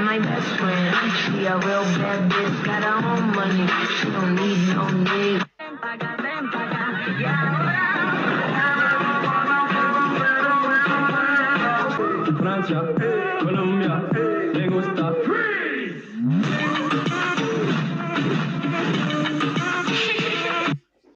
my best friend. She a real bad bitch, got her own money. She don't need no nigga. Francia, Colombia, me gusta freeze.